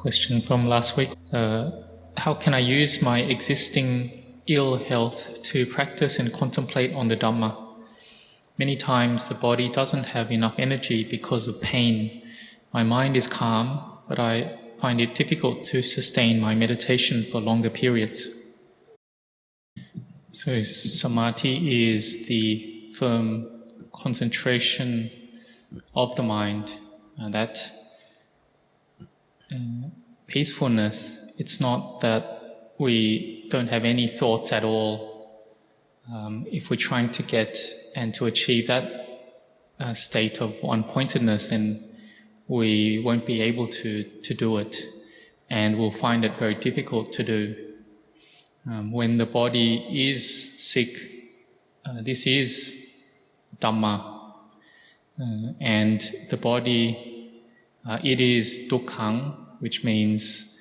Question from last week. How can I use my existing ill health to practice and contemplate on the Dhamma? Many times the body doesn't have enough energy because of pain. My mind is calm, but I find it difficult to sustain my meditation for longer periods. So samadhi is the firm concentration of the mind, that peacefulness. It's not that we don't have any thoughts at all. If we're trying to get and to achieve that state of one-pointedness, then we won't be able to do it, and we'll find it very difficult to do. When the body is sick, this is Dhamma, and the body, it is dukkhang, which means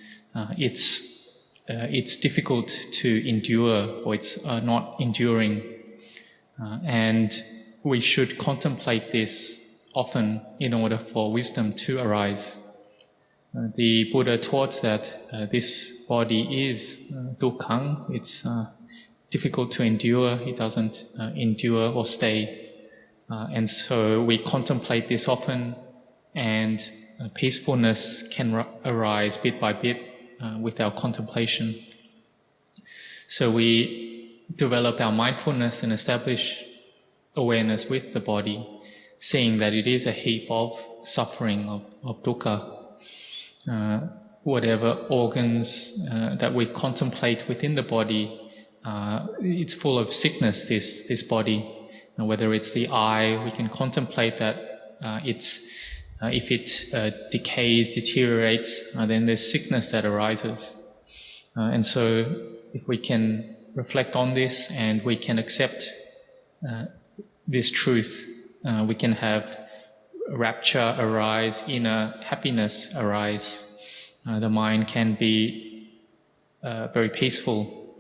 it's difficult to endure, or it's not enduring, and we should contemplate this often in order for wisdom to arise. The Buddha taught that this body is dukkhang, it's difficult to endure, it doesn't endure or stay. And so we contemplate this often, and peacefulness can arise bit by bit with our contemplation. So we develop our mindfulness and establish awareness with the body, seeing that it is a heap of suffering, of dukkha. Whatever organs that we contemplate within the body, it's full of sickness, this body. And whether it's the eye, we can contemplate that if it decays, deteriorates, then there's sickness that arises. And so if we can reflect on this and we can accept this truth, we can have rapture arise, inner happiness arise. The mind can be very peaceful.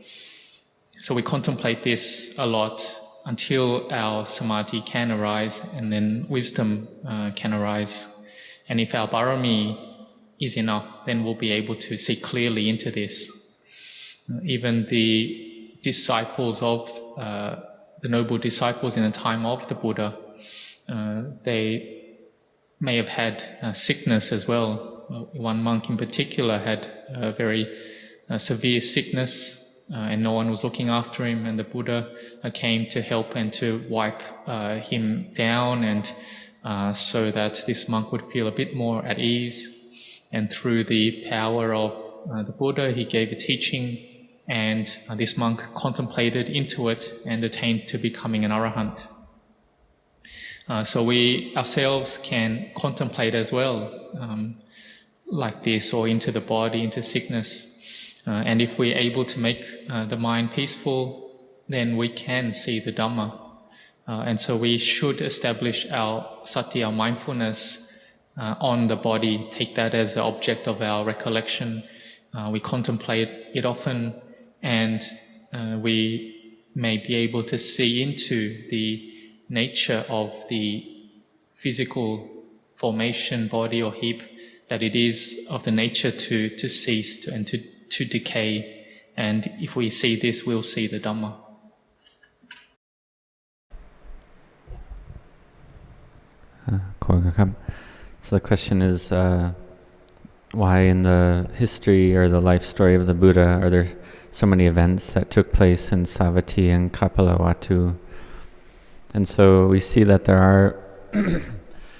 So we contemplate this a lot until our samadhi can arise, and then wisdom can arise. And if our barami is enough, then we'll be able to see clearly into this. Even the disciples of the noble disciples in the time of the Buddha, they may have had sickness as well. One monk in particular had a very severe sickness, and no one was looking after him, and the Buddha came to help and to wipe him down, and so that this monk would feel a bit more at ease. And through the power of the Buddha, he gave a teaching, and this monk contemplated into it and attained to becoming an arahant. So we ourselves can contemplate as well, like this, or into the body, into sickness. And if we're able to make the mind peaceful, then we can see the Dhamma. And so we should establish our sati, our mindfulness, on the body, take that as the object of our recollection. We contemplate it often, and we may be able to see into the nature of the physical formation, body or heap, that it is of the nature to cease and to decay. And if we see this, we'll see the Dhamma. So the question is, why in the history or the life story of the Buddha are there so many events that took place in Savatthi and Kapilavatthu? And so we see that there are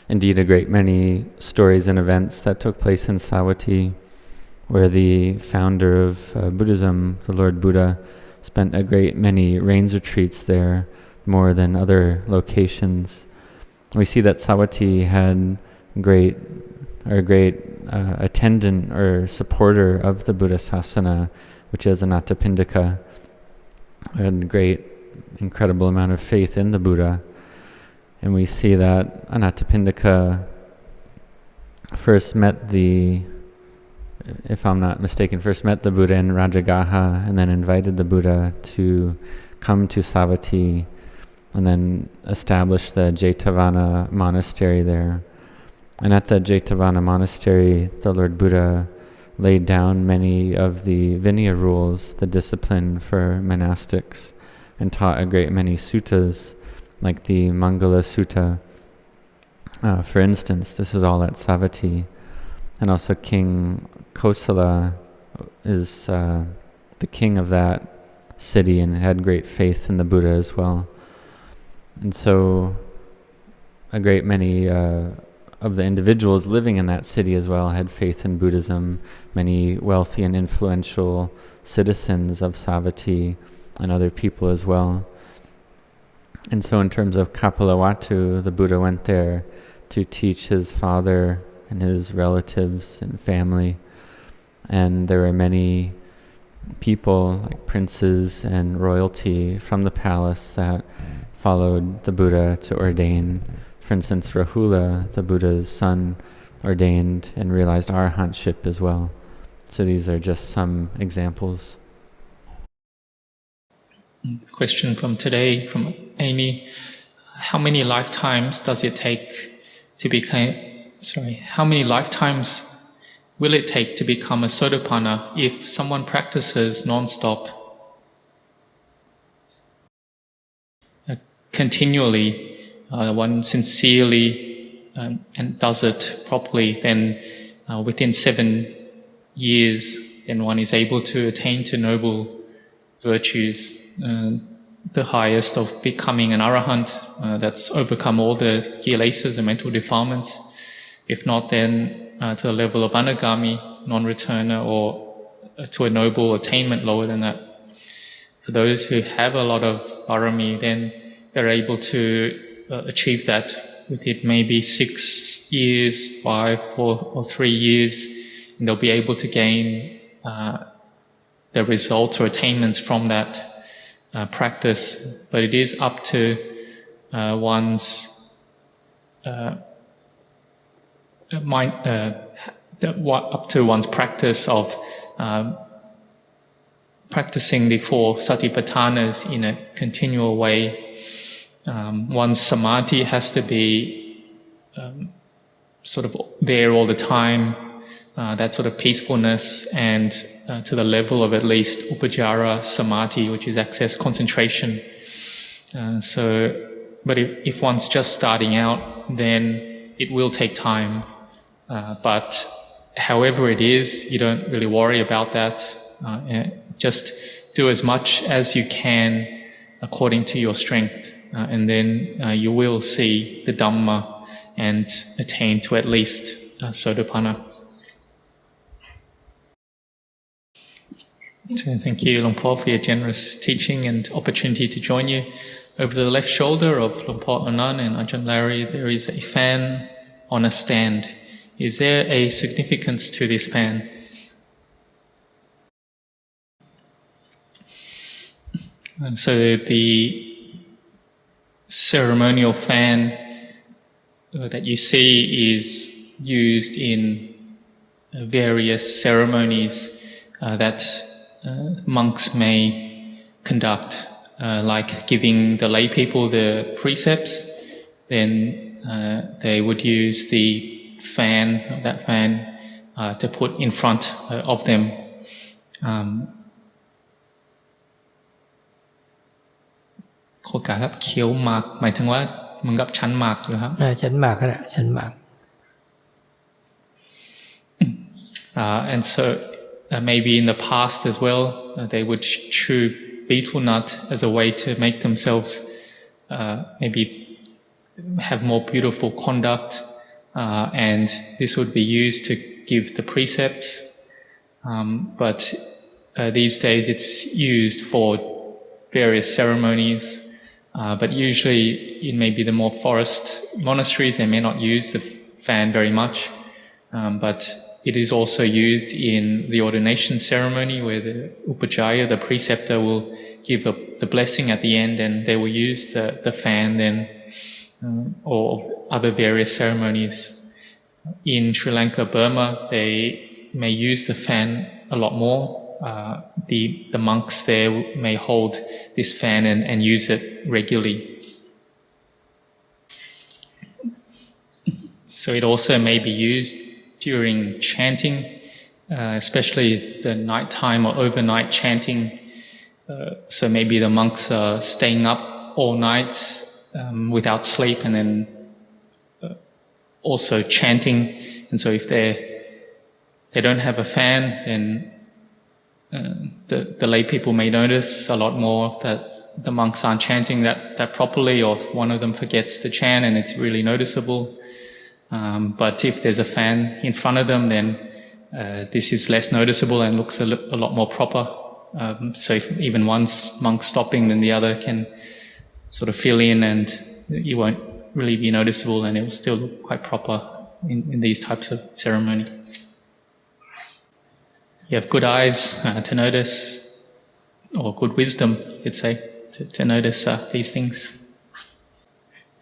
indeed a great many stories and events that took place in Savatthi, where the founder of Buddhism, the Lord Buddha, spent a great many rains retreats there, more than other locations. We see that Savatthi had great attendant or supporter of the Buddha Sasana, which is Anathapindika, and great incredible amount of faith in the Buddha. And we see that Anathapindika first met the Buddha in Rajagaha, and then invited the Buddha to come to Savatthi, and then establish the Jetavana monastery there. And at the Jetavana monastery, the Lord Buddha laid down many of the Vinaya rules, the discipline for monastics, and taught a great many suttas, like the Mangala Sutta. For instance, this is all at Savatthi. And also King Kosala is the king of that city and had great faith in the Buddha as well. And so a great many of the individuals living in that city as well had faith in Buddhism. Many wealthy and influential citizens of Savatthi and other people as well. And so in terms of Kapilavatthu, the Buddha went there to teach his father and his relatives and family. And there were many people, like princes and royalty from the palace, that followed the Buddha to ordain. For instance, Rahula, the Buddha's son, ordained and realized arahantship as well. So these are just some examples. Question from today, from Amy. How many lifetimes does it take to become... how many lifetimes will it take to become a sotopana if someone practices non-stop? Continually, one sincerely and does it properly, then within 7 years, then one is able to attain to noble virtues. The highest of becoming an arahant, that's overcome all the kilesas and mental defilements. If not, then to the level of anagami, non-returner, or to a noble attainment lower than that. For those who have a lot of parami, then they're able to achieve that within maybe 6 years, 5, 4, or 3 years, and they'll be able to gain the results or attainments from that practice. But it is up to one's mind, up to one's practice of practicing the 4 satipatthanas in a continual way. One's samadhi has to be sort of there all the time, that sort of peacefulness, and to the level of at least upajjhara samadhi, which is access concentration. But if one's just starting out, then it will take time. But however it is, you don't really worry about that. Just do as much as you can according to your strength, and then you will see the Dhamma and attain to at least sotopana. So thank you, Luang Por, for your generous teaching and opportunity to join you. Over the left shoulder of Luang Por Anan and Ajahn Larry, there is a fan on a stand. Is there a significance to this fan? And so the ceremonial fan that you see is used in various ceremonies that monks may conduct, like giving the lay people the precepts. Then they would use the fan, to put in front of them. โคกาครับเขียวหมากหมายถึงว่าเหมือนกับชั้นหมากเหรอครับชั้นหมากก็ได้ชั้นหมาก and so maybe in the past as well they would chew betel nut as a way to make themselves maybe have more beautiful conduct, and this would be used to give the precepts, but these days it's used for various ceremonies. But usually in maybe the more forest monasteries they may not use the fan very much, but it is also used in the ordination ceremony where the upajjhaya, the preceptor, will give the blessing at the end, and they will use the fan then, or other various ceremonies. In Sri Lanka, Burma, they may use the fan a lot more. The monks there may hold this fan and use it regularly. So it also may be used during chanting, especially the nighttime or overnight chanting. So maybe the monks are staying up all night without sleep, and then also chanting. And so if they don't have a fan, then the lay people may notice a lot more that the monks aren't chanting that properly, or one of them forgets to chant, and it's really noticeable. But if there's a fan in front of them, then this is less noticeable and looks a lot more proper. So if even one monk stopping, then the other can sort of fill in, and you won't really be noticeable, and it will still look quite proper in these types of ceremony. You have good eyes to notice, or good wisdom, you could say, to notice these things.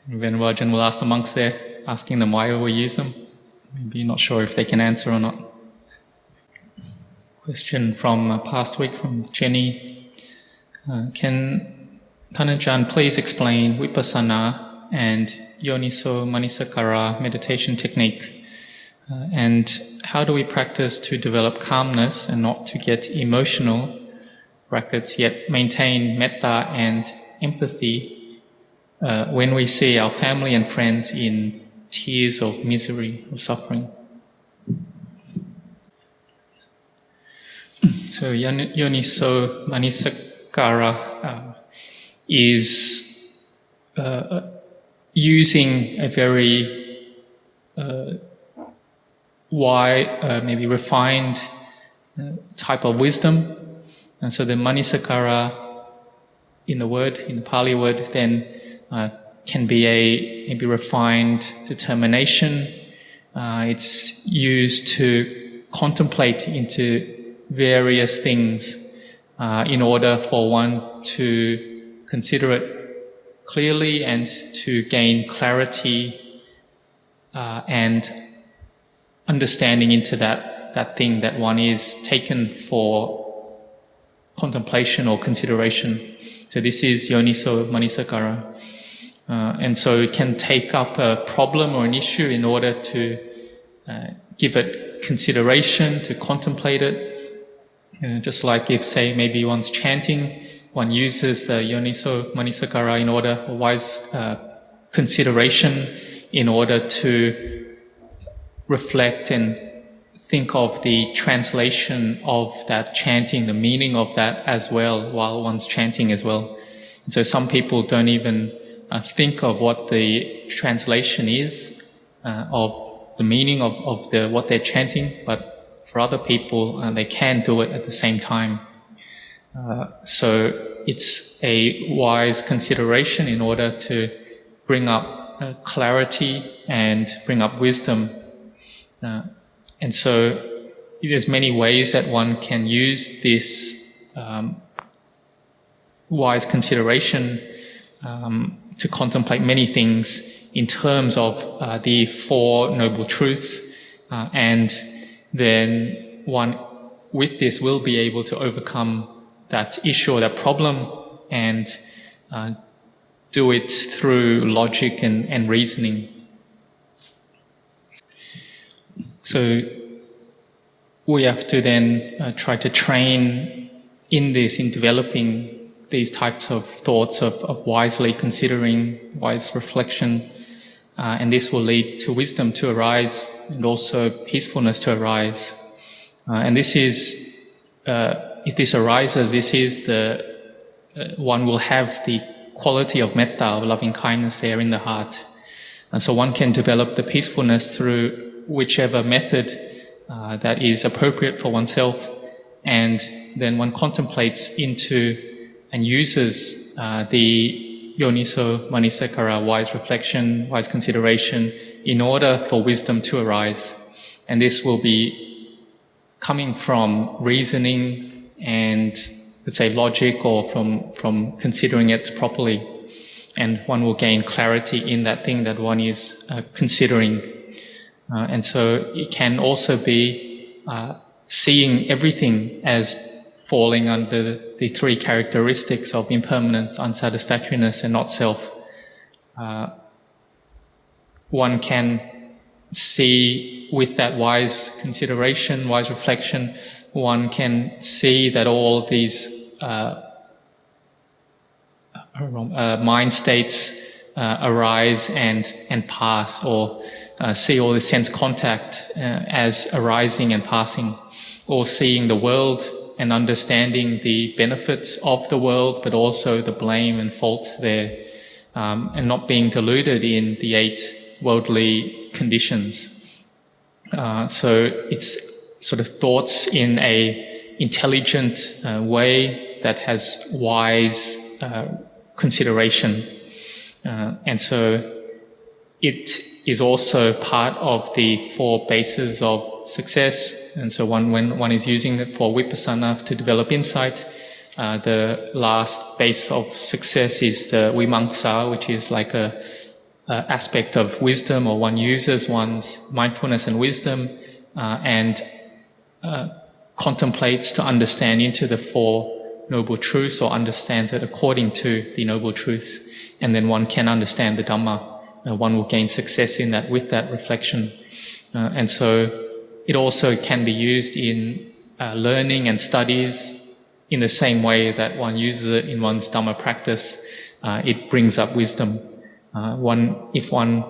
Venerable Ajahn will ask the monks there, asking them why we use them. Maybe you're not sure if they can answer or not. Question from past week from Jenny. Can Tan Ajahn please explain Vipassana and Yoniso Manisakara meditation technique? And how do we practice to develop calmness and not to get emotional, brackets, yet maintain metta and empathy when we see our family and friends in tears of misery or suffering? So Yoniso Manisakara is using a very wide, maybe refined type of wisdom. And so the Manisakara in the Pali word, then can be a maybe refined determination. It's used to contemplate into various things in order for one to consider it clearly and to gain clarity and understanding into that thing that one is taken for contemplation or consideration. So this is Yoniso Manisakara. And so it can take up a problem or an issue in order to give it consideration, to contemplate it. Just like if, say, maybe one's chanting, one uses the Yoniso Manisakara in order, or wise consideration, in order to reflect and think of the translation of that chanting, the meaning of that as well, while one's chanting as well. And so some people don't even think of what the translation is of the meaning of what they're chanting, but for other people, they can do it at the same time. So it's a wise consideration in order to bring up clarity and bring up wisdom. And so there's many ways that one can use this wise consideration to contemplate many things in terms of the Four Noble Truths, and then one with this will be able to overcome that issue or that problem and do it through logic and reasoning. So we have to then try to train in this, in developing these types of thoughts of wisely considering, wise reflection, and this will lead to wisdom to arise and also peacefulness to arise. And this is, if this arises, this is one will have the quality of metta, of loving kindness there in the heart. And so one can develop the peacefulness through whichever method that is appropriate for oneself, and then one contemplates into and uses the Yoniso Manisakara, wise reflection, wise consideration, in order for wisdom to arise. And this will be coming from reasoning and, let's say, logic, or from considering it properly. And one will gain clarity in that thing that one is considering. And so it can also be seeing everything as falling under the three characteristics of impermanence, unsatisfactoriness, and not self. One can see with that wise consideration, wise reflection, one can see that all these mind states arise and pass, or see all the sense contact as arising and passing, or seeing the world and understanding the benefits of the world, but also the blame and fault there, and not being deluded in the 8 worldly conditions. So it's sort of thoughts in a intelligent way that has wise consideration. And so it is also part of the 4 bases of success. And so when one is using it for vipassana to develop insight, the last base of success is the vimamsa, which is like a aspect of wisdom, or one uses one's mindfulness and wisdom and contemplates to understand into the 4 noble truths, or understands it according to the noble truths. And then one can understand the Dhamma. One will gain success in that with that reflection. And so it also can be used in learning and studies in the same way that one uses it in one's Dhamma practice. It brings up wisdom. If one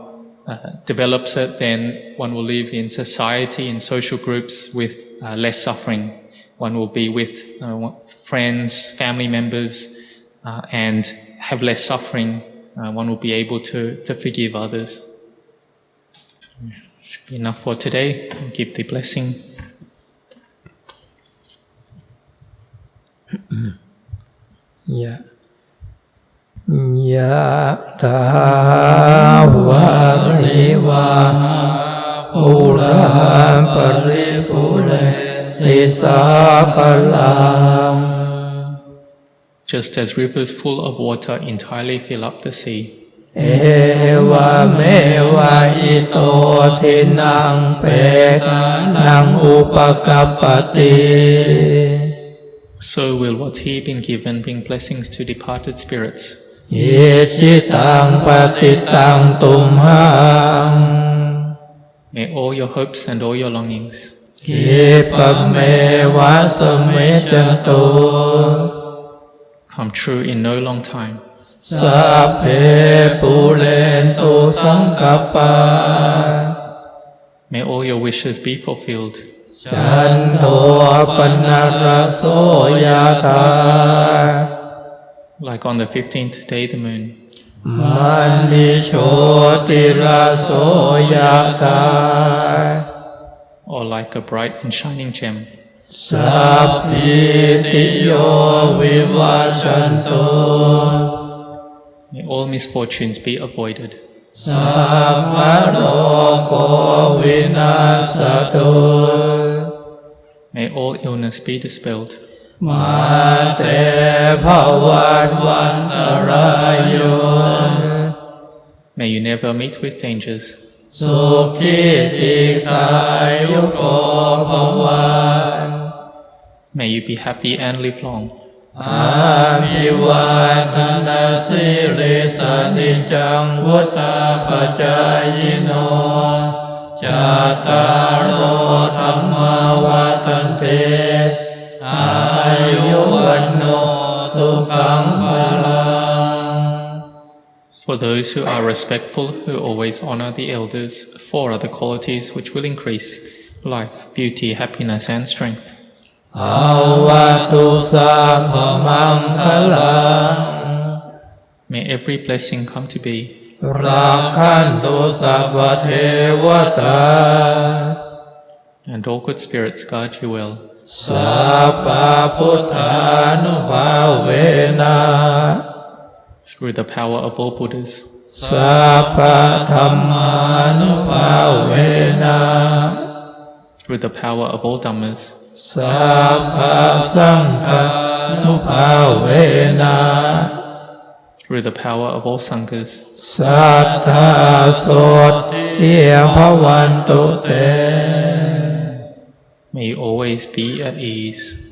develops it, then one will live in society, in social groups with less suffering. One will be with friends, family members, and have less suffering. One will be able to forgive others. Should be enough for today. I'll give the blessing. Yatha variva pura paripurensakalam. Just as rivers full of water entirely fill up the sea, Ewa mewa ito tinang pekanang upakapati. so will what he been given bring blessings to departed spirits. Yechitang patitang tumhang. May all your hopes and all your longings Kipamewa samejanto. come true in no long time. Sape pulento sankapa. May all your wishes be fulfilled. Chanto panaraso yata. Like on the 15th day the moon, Mandisho tiraso yata. or like a bright and shining gem. Sapitiyo vivachanto. May all misfortunes be avoided. Samaroko vinasato. May all illness be dispelled. Mate bhavat vantarayun. May you never meet with dangers. Sukhitikayo bhavan. May you be happy and live long. Abhivatana sirisa nijang vuttapacayino. Cattaro dhamma vatante. Ayuvanno sukhang phalang. For those who are respectful, who always honor the elders, 4 are the qualities which will increase life, beauty, happiness, and strength. Avatu sabbamangkalang. May every blessing come to be. Rakhantu sabbatevata. And all good spirits guard you well. Sabba buddhanubhavena. Through the power of all Buddhas. Sabba dhammanubhavena. Through the power of all Dhammas. Sabba sankhanubhavena. Through the power of all Sanghas. Sattha sottiya bhavantu te. May you always be at ease.